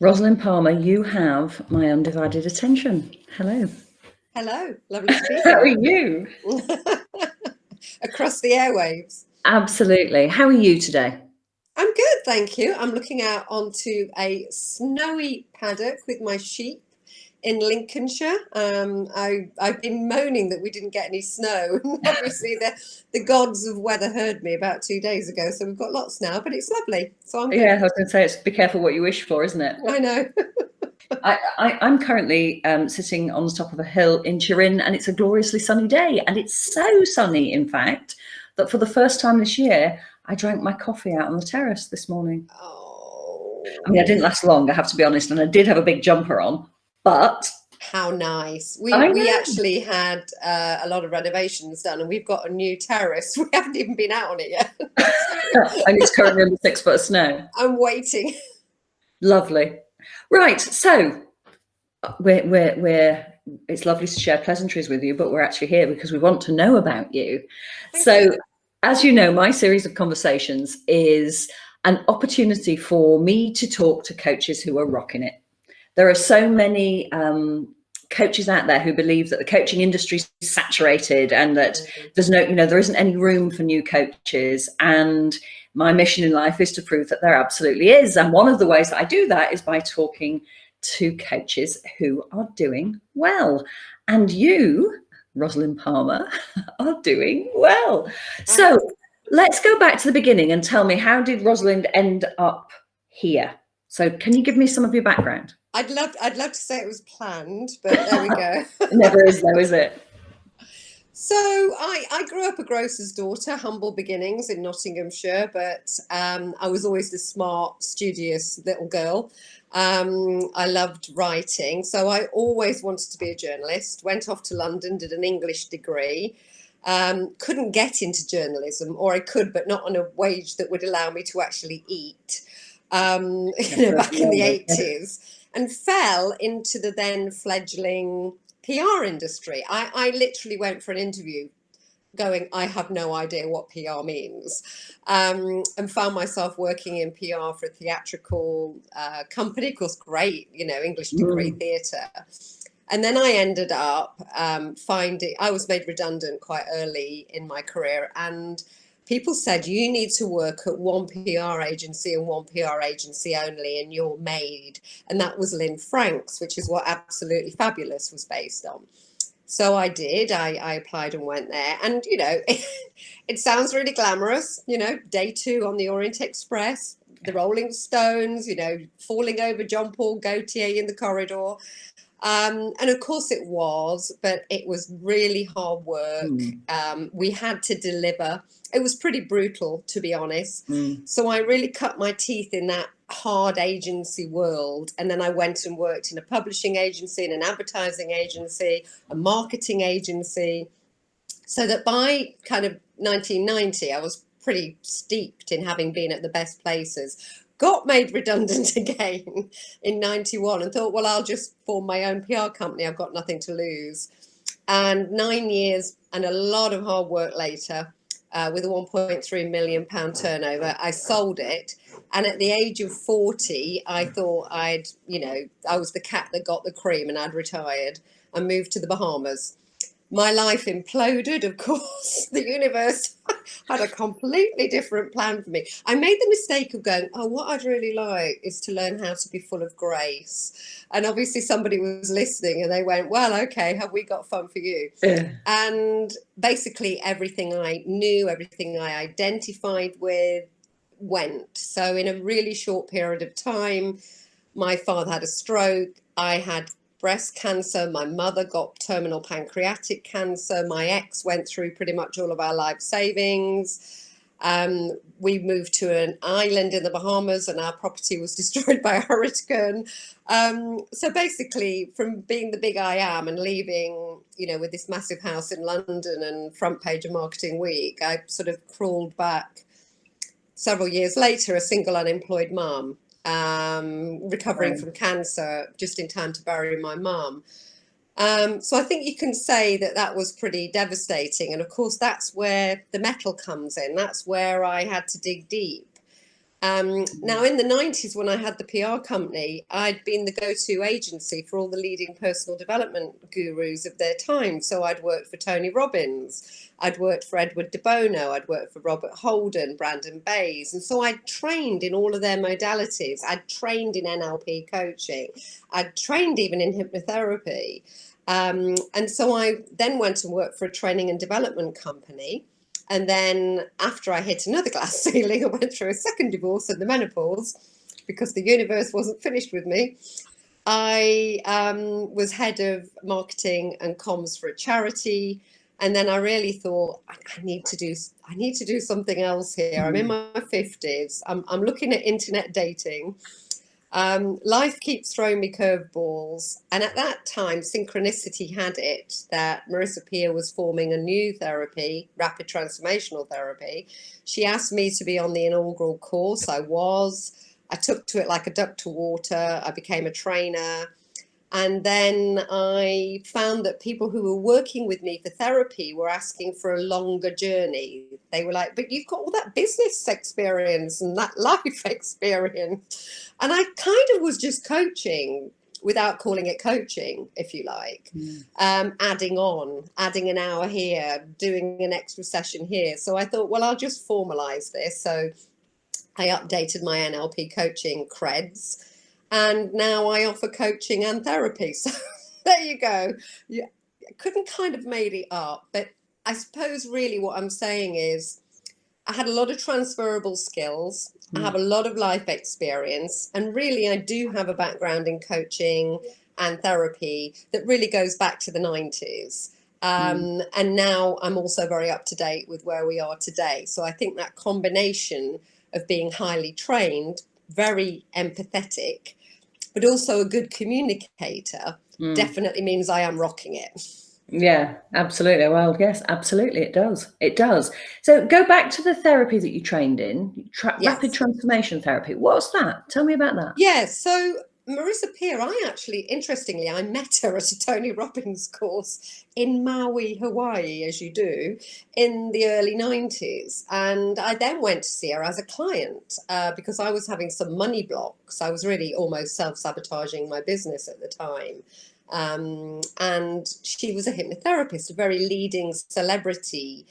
Rosalyn Palmer, you have my undivided attention. Hello. Hello, lovely to be How are here. you? Across the airwaves. Absolutely. How are you today? I'm good, thank you. I'm looking out onto a snowy paddock with my sheep in Lincolnshire. I've been moaning that we didn't get any snow. Obviously, the gods of weather heard me about 2 days ago, so we've got lots now, but it's lovely. So I'm good. Yeah, I was going to say, it's be careful what you wish for, isn't it? I know. I'm currently sitting on the top of a hill in Turin, and it's a gloriously sunny day. And it's so sunny, in fact, that for the first time this year, I drank my coffee out on the terrace this morning. Oh, I mean, I didn't last long, I have to be honest, and I did have a big jumper on, but how nice. I We know. actually had a lot of renovations done, and we've got a new terrace. We haven't even been out on it yet. And it's currently under 6 foot of snow. I'm waiting. Lovely. Right, so we're it's lovely to share pleasantries with you, but we're actually here because we want to know about you. So, as you know, my series of conversations is an opportunity for me to talk to coaches who are rocking it. There are so many coaches out there who believe that the coaching industry is saturated and that there's no, there isn't any room for new coaches. And my mission in life is to prove that there absolutely is. And one of the ways that I do that is by talking to coaches who are doing well. And you, Rosalyn Palmer, are doing well. So let's go back to the beginning and tell me, how did Rosalyn end up here? So can you give me some of your background? I'd love to say it was planned, but there we go. It never is though, is it? So I grew up a grocer's daughter, humble beginnings in Nottinghamshire, but I was always the smart, studious little girl. I loved writing, so I always wanted to be a journalist. Went off to London, did an English degree. Couldn't get into journalism, or I could, but not on a wage that would allow me to actually eat. Back in the 80s, and fell into the then fledgling PR industry. I literally went for an interview going, I have no idea what PR means, and found myself working in PR for a theatrical company. Of course, great, English degree, theatre. And then I ended up I was made redundant quite early in my career, and people said, you need to work at one PR agency and one PR agency only, and you're made. And that was Lynn Frank's, which is what Absolutely Fabulous was based on. So I did. I applied and went there. And, it sounds really glamorous, day 2 on the Orient Express, the Rolling Stones, falling over John Paul Gaultier in the corridor. And of course it was, but it was really hard work. We had to deliver. It was pretty brutal, to be honest. So I really cut my teeth in that hard agency world. And then I went and worked in a publishing agency, in an advertising agency, a marketing agency. So that by kind of 1990, I was pretty steeped in having been at the best places. Got made redundant again in 91 and thought, well, I'll just form my own PR company. I've got nothing to lose. And 9 years and a lot of hard work later, with a £1.3 million turnover, I sold it. And at the age of 40, I thought I was the cat that got the cream, and I'd retired and moved to the Bahamas. My life imploded, of course. The universe had a completely different plan for me. I made the mistake of going, what I'd really like is to learn how to be full of grace. And obviously somebody was listening and they went, well, okay, have we got fun for you? Yeah. And basically everything I knew, everything I identified with went. So in a really short period of time, my father had a stroke. I had breast cancer. My mother got terminal pancreatic cancer. My ex went through pretty much all of our life savings. We moved to an island in the Bahamas and our property was destroyed by a hurricane. So basically, from being the big I am and leaving, with this massive house in London and front page of Marketing Week, I sort of crawled back several years later, a single unemployed mum. Recovering from cancer just in time to bury my mum. So I think you can say that was pretty devastating. And of course, that's where the metal comes in. That's where I had to dig deep. Now, in the 90s, when I had the PR company, I'd been the go-to agency for all the leading personal development gurus of their time. So I'd worked for Tony Robbins, I'd worked for Edward de Bono, I'd worked for Robert Holden, Brandon Bayes. And so I'd trained in all of their modalities. I'd trained in NLP coaching. I'd trained even in hypnotherapy. And so I then went and worked for a training and development company. And then after I hit another glass ceiling, I went through a second divorce and the menopause because the universe wasn't finished with me. I was head of marketing and comms for a charity. And then I really thought, I need to do something else here. I'm in my 50s. I'm looking at internet dating. Life keeps throwing me curveballs. And at that time, synchronicity had it that Marissa Peer was forming a new therapy, rapid transformational therapy. She asked me to be on the inaugural course. I took to it like a duck to water. I became a trainer. And then I found that people who were working with me for therapy were asking for a longer journey. They were like, but you've got all that business experience and that life experience. And I kind of was just coaching without calling it coaching, if you like, adding an hour here, doing an extra session here. So I thought, well, I'll just formalize this. So I updated my NLP coaching creds. And now I offer coaching and therapy. So there you go. Yeah, I couldn't kind of made it up. But I suppose really what I'm saying is I had a lot of transferable skills. I have a lot of life experience. And really, I do have a background in coaching and therapy that really goes back to the 90s. And now I'm also very up to date with where we are today. So I think that combination of being highly trained, very empathetic, but also a good communicator definitely means I am rocking it. Yeah, absolutely. Well, yes, absolutely. It does. It does. So go back to the therapy that you trained in, rapid transformation therapy. What's that? Tell me about that. Yeah, so Marissa Peer, interestingly, I met her at a Tony Robbins course in Maui, Hawaii, as you do, in the early 90s. And I then went to see her as a client because I was having some money blocks. I was really almost self-sabotaging my business at the time. And she was a hypnotherapist, a very leading celebrity,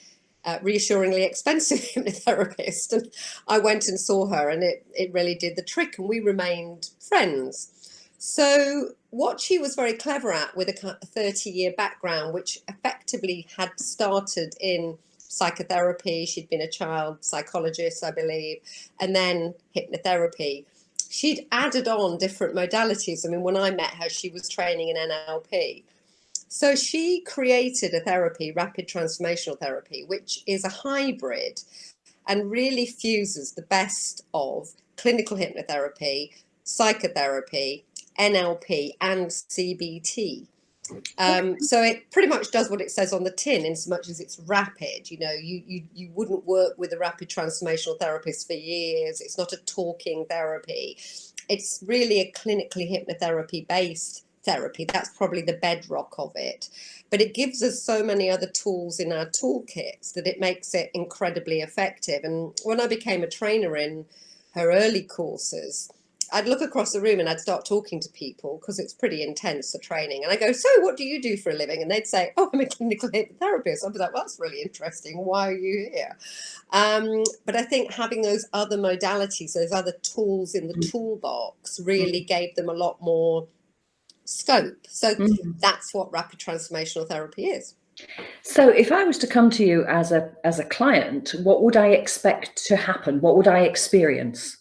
reassuringly expensive hypnotherapist. And I went and saw her and it really did the trick and we remained friends. So what she was very clever at with a 30-year background, which effectively had started in psychotherapy, she'd been a child psychologist, I believe, and then hypnotherapy. She'd added on different modalities. I mean, when I met her, she was training in NLP. So she created a therapy, rapid transformational therapy, which is a hybrid and really fuses the best of clinical hypnotherapy, psychotherapy, NLP, and CBT. So it pretty much does what it says on the tin, in so much as it's rapid. You know, you wouldn't work with a rapid transformational therapist for years. It's not a talking therapy. It's really a clinically hypnotherapy based therapy. That's probably the bedrock of it. But it gives us so many other tools in our toolkits that it makes it incredibly effective. And when I became a trainer in her early courses, I'd look across the room and I'd start talking to people because it's pretty intense, the training. And I go, so what do you do for a living? And they'd say, oh, I'm a clinical hypnotherapist. I'd be like, well, that's really interesting. Why are you here? But I think having those other modalities, those other tools in the toolbox really gave them a lot more scope. So that's what rapid transformational therapy is. So if I was to come to you as a client, what would I expect to happen? What would I experience?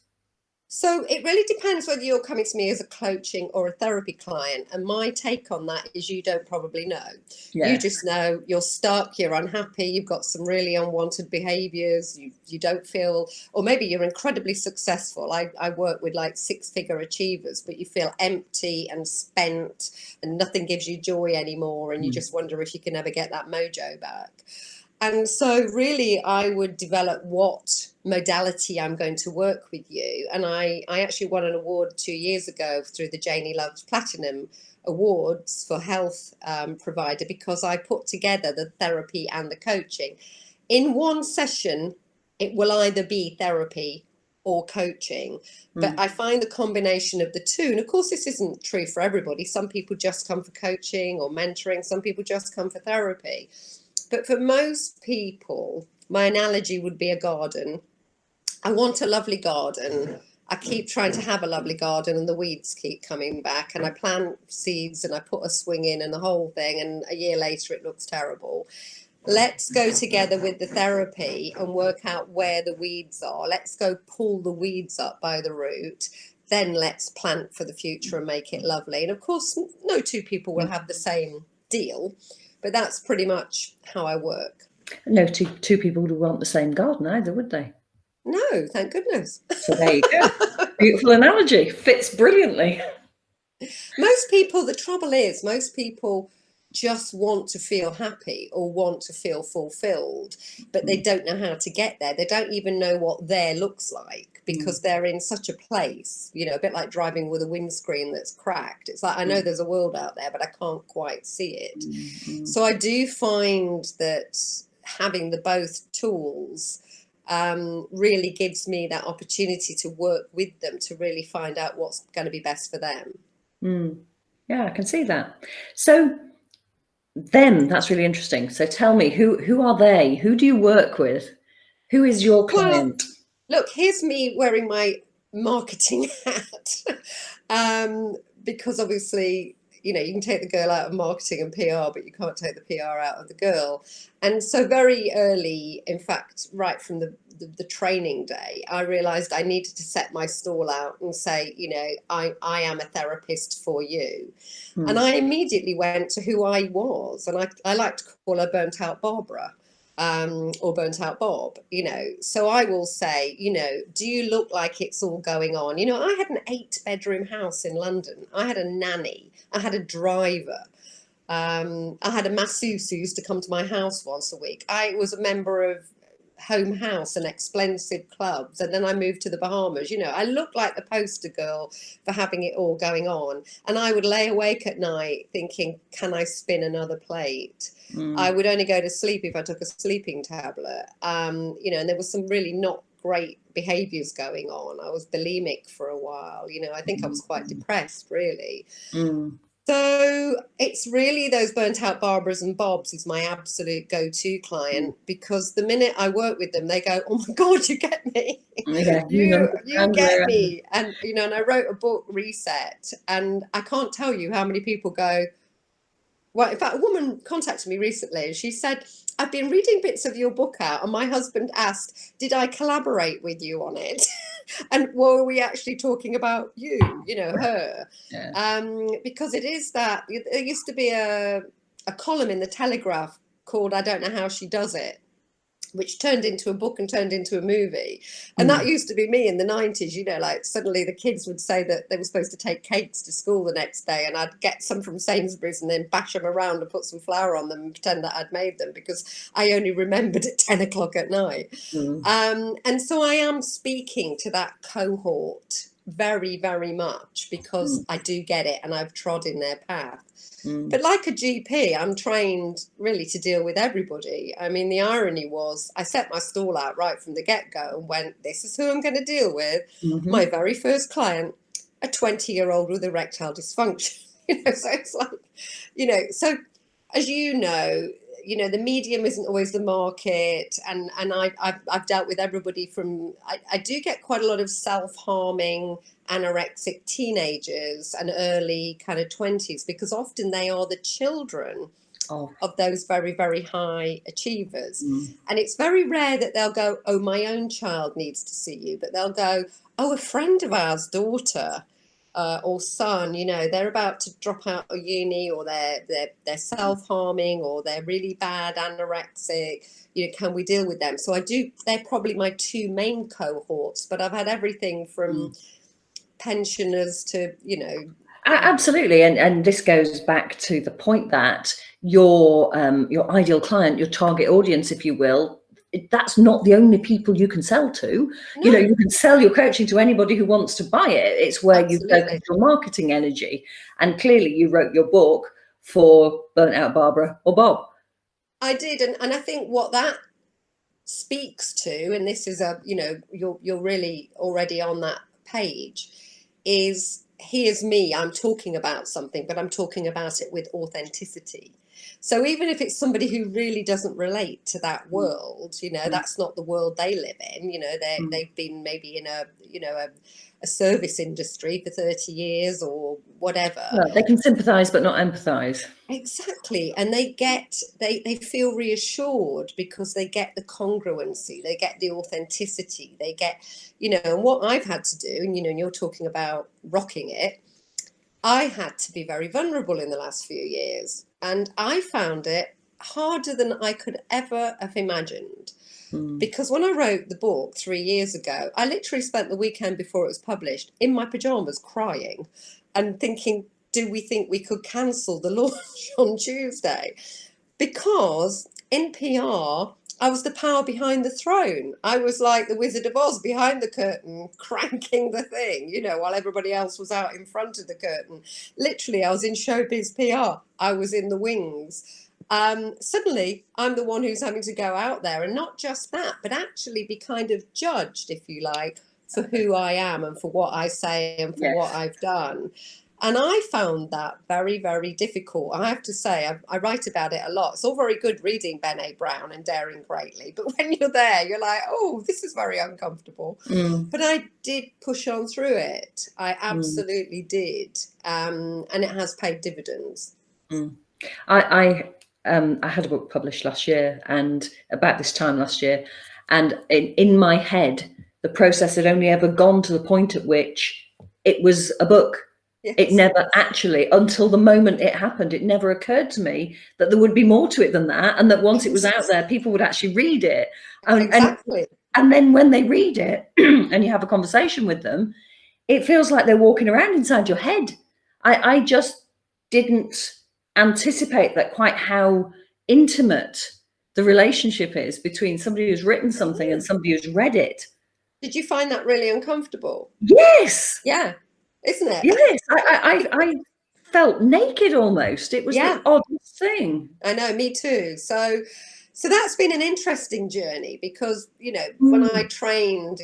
So it really depends whether you're coming to me as a coaching or a therapy client. And my take on that is you don't probably know. Yeah. You just know you're stuck, you're unhappy, you've got some really unwanted behaviors, you don't feel, or maybe you're incredibly successful. I work with like 6-figure achievers, but you feel empty and spent and nothing gives you joy anymore. And you just wonder if you can ever get that mojo back. And so really I would develop what modality I'm going to work with you. And I actually won an award 2 years ago through the Janie Loves Platinum Awards for health provider, because I put together the therapy and the coaching. In one session, it will either be therapy or coaching. But I find the combination of the two, and of course this isn't true for everybody. Some people just come for coaching or mentoring, some people just come for therapy. But for most people, my analogy would be a garden. I want a lovely garden. I keep trying to have a lovely garden and the weeds keep coming back, and I plant seeds and I put a swing in and the whole thing, and a year later it looks terrible. Let's go together with the therapy and work out where the weeds are. Let's go pull the weeds up by the root. Then let's plant for the future and make it lovely. And of course, no two people will have the same deal, but that's pretty much how I work. No two people would want the same garden either, would they? No, thank goodness. So there you go. Beautiful analogy. Fits brilliantly. Most people, the trouble is, most people just want to feel happy or want to feel fulfilled, but they don't know how to get there. They don't even know what there looks like because they're in such a place, you know, a bit like driving with a windscreen that's cracked. It's like, I know there's a world out there, but I can't quite see it. So I do find that having the both tools really gives me that opportunity to work with them to really find out what's going to be best for them. Yeah, I can see that. So them, that's really interesting. So tell me, who are they? Who do you work with? Who is your client? Well, look, here's me wearing my marketing hat. Because obviously, you know, you can take the girl out of marketing and PR, but you can't take the PR out of the girl. And so very early, in fact, right from the training day, I realized I needed to set my stall out and say, you know, I am a therapist for you. And I immediately went to who I was. And I like to call her Burnt Out Barbara. Or Burnt Out Bob, you know. So I will say, you know, do you look like it's all going on? You know, I had an 8-bedroom house in London. I had a nanny. I had a driver. I had a masseuse who used to come to my house once a week. I was a member of Home House and expensive clubs, and then I moved to the Bahamas. You know, I looked like the poster girl for having it all going on, and I would lay awake at night thinking, can I spin another plate? I would only go to sleep if I took a sleeping tablet. You know, and there was some really not great behaviors going on. I was bulimic for a while. You know, I think I was quite depressed, really. So it's really those Burnt Out Barbaras and Bobs is my absolute go-to client, because the minute I work with them, they go, oh my God, you get me. Yeah, you get me. And, you know, and I wrote a book, Reset, and I can't tell you how many people go, well, in fact, a woman contacted me recently and she said, I've been reading bits of your book out and my husband asked, did I collaborate with you on it? And were we actually talking about you, you know, her? Yeah. Because it is that, there used to be a column in the Telegraph called I Don't Know How She Does It, which turned into a book and turned into a movie. And that used to be me in the 90s, you know, like suddenly the kids would say that they were supposed to take cakes to school the next day, and I'd get some from Sainsbury's and then bash them around and put some flour on them and pretend that I'd made them because I only remembered at 10 o'clock at night. And so I am speaking to that cohort very, very much because I do get it and I've trod in their path. But like a GP, I'm trained really to deal with everybody. I mean, the irony was I set my stall out right from the get-go and went, this is who I'm going to deal with. My very first client, a 20-year-old with erectile dysfunction. You know, so it's like, you know, so as you know, the medium isn't always the market. And I've dealt with everybody from, I do get quite a lot of self-harming anorexic teenagers and early kind of 20s, because often they are the children of those very, very high achievers. And it's very rare that they'll go, oh, my own child needs to see you, but they'll go, oh, a friend of ours, daughter or son, you know, they're about to drop out of uni, or they're self-harming, or they're really bad anorexic, you know, can we deal with them? So they're probably my two main cohorts, but I've had everything from pensioners to, you know. Absolutely. And this goes back to the point that your ideal client, your target audience, if you will, that's not the only people you can sell to. No. You know, you can sell your coaching to anybody who wants to buy it. It's where you focus your marketing energy. And clearly you wrote your book for Burnt Out Barbara or Bob. I did. And I think what that speaks to, and this is you're really already on that page, is here's me, I'm talking about something, but I'm talking about it with authenticity. So even if it's somebody who really doesn't relate to that world, that's not the world they live in. They've been maybe in a service industry for 30 years or whatever. Well, they can sympathise but not empathise. Exactly. And they feel reassured because they get the congruency, they get the authenticity, they get, and what I've had to do, and you're talking about rocking it, I had to be very vulnerable in the last few years. And I found it harder than I could ever have imagined. Because when I wrote the book 3 years ago, I literally spent the weekend before it was published in my pajamas crying and thinking, do we think we could cancel the launch on Tuesday? Because in PR, I was the power behind the throne. I was like the Wizard of Oz behind the curtain, cranking the thing, while everybody else was out in front of the curtain. Literally, I was in showbiz PR. I was in the wings. Suddenly, I'm the one who's having to go out there, and not just that, but actually be kind of judged, if you like, for who I am and for what I say and for what I've done. And I found that very, very difficult. I have to say, I write about it a lot. It's all very good reading Brené Brown and Daring Greatly. But when you're there, you're like, oh, this is very uncomfortable. But I did push on through it. I absolutely did. And it has paid dividends. I had a book published last year, and about this time last year, and in my head, the process had only ever gone to the point at which it was a book. Yes. It never actually, until the moment it happened, it never occurred to me that there would be more to it than that, and that once it was out there, people would actually read it. Exactly. And then when they read it and you have a conversation with them, it feels like they're walking around inside your head. I just didn't anticipate that, quite how intimate the relationship is between somebody who's written something and somebody who's read it. Did you find that really uncomfortable? Yes. Yeah. Isn't it? Yes. I felt naked almost. It was the oddest thing. I know, me too. So that's been an interesting journey because, when I trained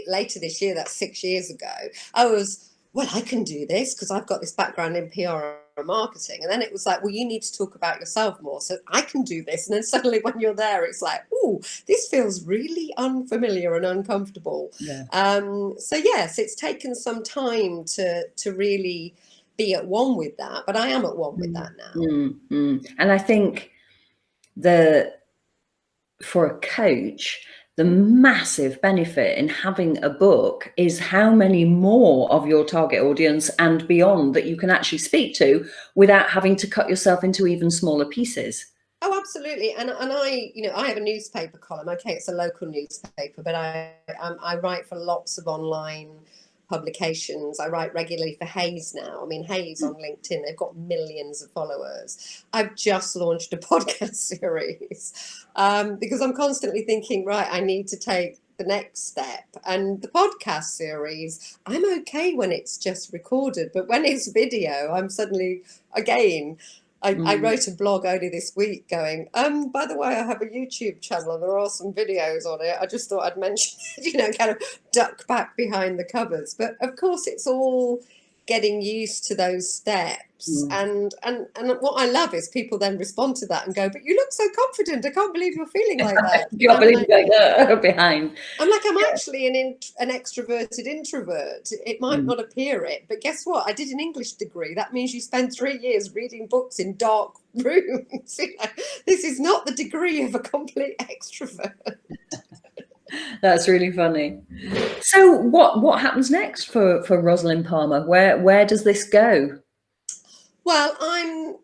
later this year, that's 6 years ago, I was, well, I can do this because I've got this background in PR and marketing. And then it was like, well, you need to talk about yourself more. So I can do this. And then suddenly when you're there, it's like, oh, this feels really unfamiliar and uncomfortable. Yeah. So yes, it's taken some time to really be at one with that, but I am at one with that now. And I think for a coach, the massive benefit in having a book is how many more of your target audience and beyond that you can actually speak to without having to cut yourself into even smaller pieces. Oh, absolutely. And I have a newspaper column. Okay, it's a local newspaper, but I write for lots of online publications. I write regularly for Hayes now. I mean, Hayes on LinkedIn, they've got millions of followers. I've just launched a podcast series because I'm constantly thinking, right, I need to take the next step. And the podcast series, I'm okay when it's just recorded, but when it's video, I'm suddenly, again, I wrote a blog only this week going, by the way, I have a YouTube channel and there are some videos on it. I just thought I'd mention, kind of duck back behind the covers. But of course, it's all getting used to those steps. And what I love is people then respond to that and go, but you look so confident. I can't believe you're feeling like that. You can't believe you're behind. I'm like, I'm actually an extroverted introvert. It might not appear it, but guess what? I did an English degree. That means you spend 3 years reading books in dark rooms. This is not the degree of a complete extrovert. That's really funny. So what happens next for Rosalyn Palmer? Where does this go? Well, I'm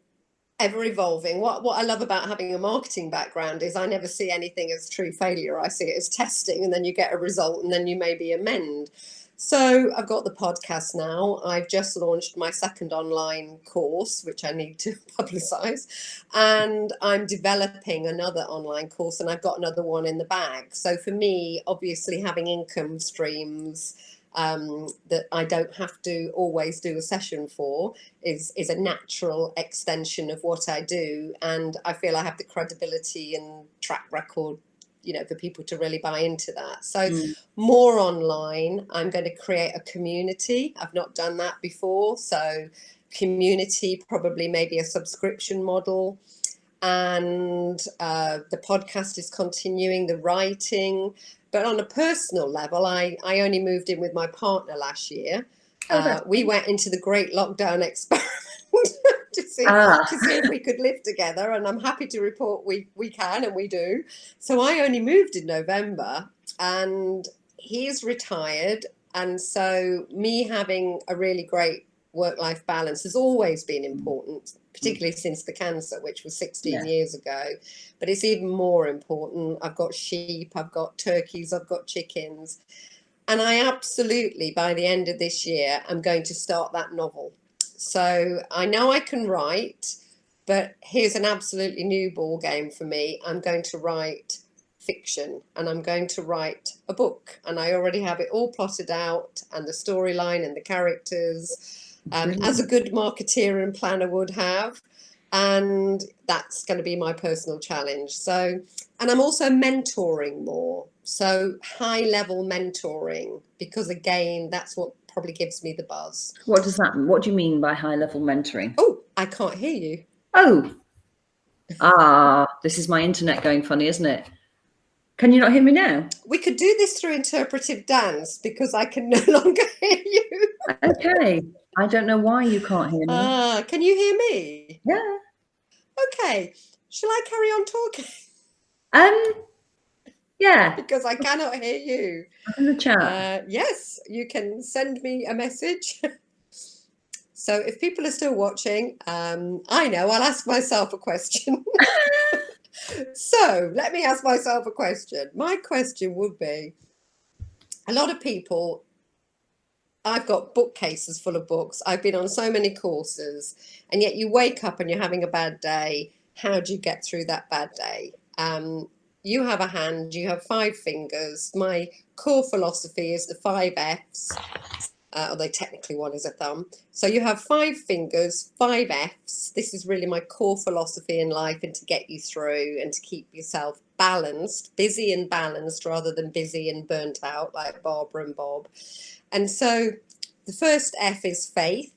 ever evolving. What I love about having a marketing background is I never see anything as true failure. I see it as testing, and then you get a result and then you maybe amend. So I've got the podcast now. I've just launched my second online course, which I need to publicize. And I'm developing another online course, and I've got another one in the bag. So for me, obviously having income streams that I don't have to always do a session for is a natural extension of what I do. And I feel I have the credibility and track record for people to really buy into that. So more online. I'm going to create a community. I've not done that before. So community, probably maybe a subscription model. And the podcast is continuing, the writing. But on a personal level, I only moved in with my partner last year. We went into the great lockdown experiment to see if we could live together. And I'm happy to report we can, and we do. So I only moved in November, and he's retired. And so me having a really great work-life balance has always been important, particularly since the cancer, which was 16 years ago. But it's even more important. I've got sheep, I've got turkeys, I've got chickens. And I absolutely, by the end of this year, I'm going to start that novel. So I know I can write, but here's an absolutely new ball game for me. I'm going to write fiction, and I'm going to write a book. And I already have it all plotted out, and the storyline and the characters, as a good marketeer and planner would have. And that's going to be my personal challenge. So, and I'm also mentoring more. So high level mentoring, because again, that's what probably gives me the buzz. What does that mean? What do you mean by high level mentoring? Oh, I can't hear you. This is my internet going funny, isn't it? Can you not hear me now? We could do this through interpretive dance, because I can no longer hear you. Okay. I don't know why you can't hear me. Can you hear me? Yeah. Okay. Shall I carry on talking? Yeah. Because I cannot hear you. In the chat. Yes, you can send me a message. So if people are still watching, I know, I'll ask myself a question. So let me ask myself a question. My question would be, a lot of people, I've got bookcases full of books. I've been on so many courses, and yet you wake up and you're having a bad day. How do you get through that bad day? You have a hand, you have 5 fingers. My core philosophy is the 5 Fs, although technically one is a thumb. So you have 5 fingers, 5 Fs. This is really my core philosophy in life, and to get you through and to keep yourself balanced, busy and balanced, rather than busy and burnt out like Barbara and Bob. And so the first F is faith,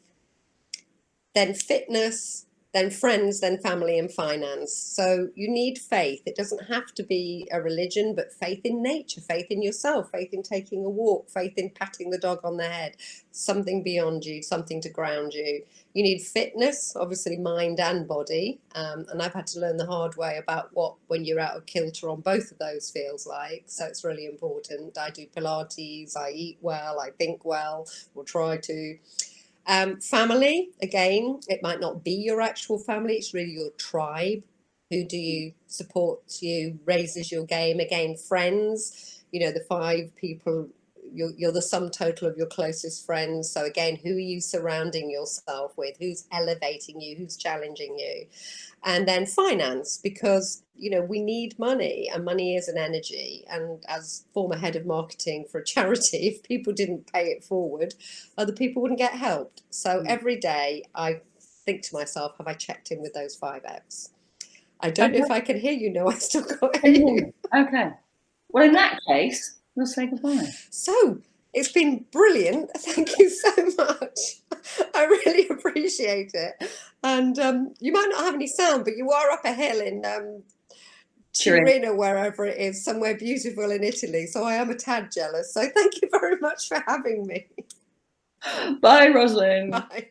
then fitness, then friends, then family and finance. So you need faith. It doesn't have to be a religion, but faith in nature, faith in yourself, faith in taking a walk, faith in patting the dog on the head, something beyond you, something to ground you. You need fitness, obviously mind and body. And I've had to learn the hard way about what, when you're out of kilter on both of those, feels like. So it's really important. I do Pilates, I eat well, I think well, or try to. Family, again, it might not be your actual family, it's really your tribe. Who do you support you, raises your game? Again, friends, the 5 people, you're the sum total of your closest friends. So again, who are you surrounding yourself with? Who's elevating you? Who's challenging you? And then finance, because we need money, and money is an energy. And as former head of marketing for a charity, if people didn't pay it forward, other people wouldn't get helped. So every day I think to myself, have I checked in with those 5 Fs? I don't know if I can hear you. No, I still can't hear you. Okay. Well, in that case, we'll say goodbye. So it's been brilliant. Thank you so much. I really appreciate it. And you might not have any sound, but you are up a hill in Turin or wherever it is, somewhere beautiful in Italy. So I am a tad jealous. So thank you very much for having me. Bye, Rosalyn. Bye.